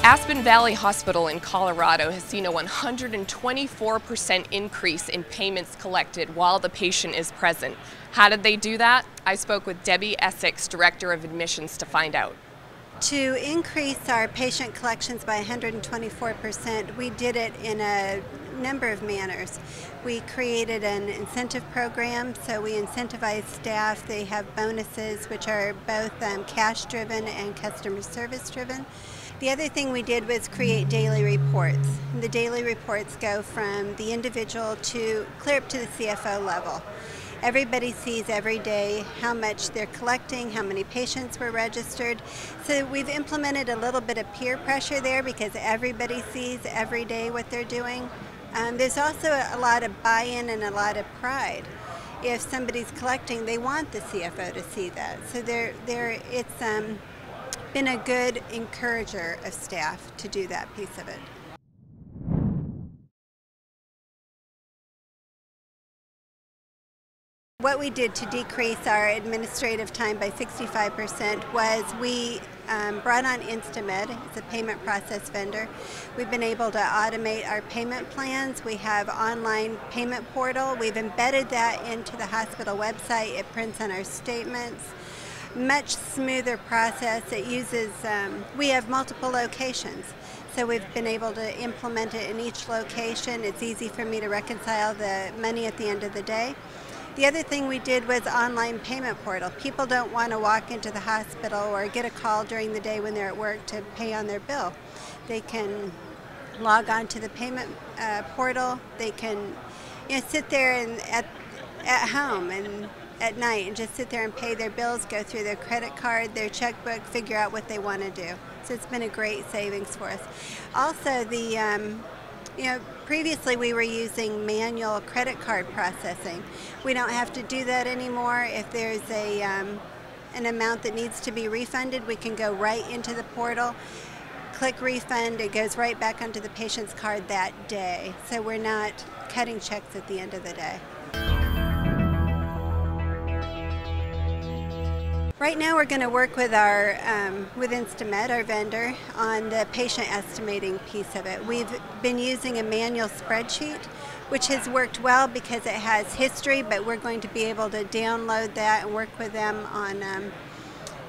Aspen Valley Hospital in Colorado has seen a 124% increase in payments collected while the patient is present. How did they do that? I spoke with Debbie Essex, Director of Admissions, to find out. To increase our patient collections by 124%, we did it in a number of manners. We created an incentive program, so we incentivize staff. They have bonuses, which are both cash-driven and customer service-driven. The other thing we did was create daily reports. The daily reports go from the individual to clear up to the CFO level. Everybody sees every day how much they're collecting, how many patients were registered. So we've implemented a little bit of peer pressure there because everybody sees every day what they're doing. There's also a lot of buy-in and a lot of pride. If somebody's collecting, they want the CFO to see that. So it's been a good encourager of staff to do that piece of it. What we did to decrease our administrative time by 65% was we brought on Instamed. It's a payment process vendor. We've been able to automate our payment plans. We have online payment portal. We've embedded that into the hospital website. It prints on our statements. Much smoother process. It uses, we have multiple locations. So we've been able to implement it in each location. It's easy for me to reconcile the money at the end of the day. The other thing we did was online payment portal. People don't want to walk into the hospital or get a call during the day when they're at work to pay on their bill. They can log on to the payment portal. They can sit there and at home and at night and just sit there and pay their bills, go through their credit card, their checkbook, figure out what they want to do. So it's been a great savings for us. Also, previously we were using manual credit card processing. We don't have to do that anymore. If there's an amount that needs to be refunded, we can go right into the portal, click refund, it goes right back onto the patient's card that day. So we're not cutting checks at the end of the day. Right now we're going to work with with Instamed, our vendor, on the patient estimating piece of it. We've been using a manual spreadsheet, which has worked well because it has history, but we're going to be able to download that and work with them on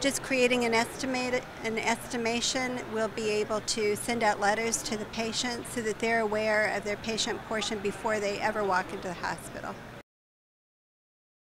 just creating an estimation. We'll be able to send out letters to the patient so that they're aware of their patient portion before they ever walk into the hospital.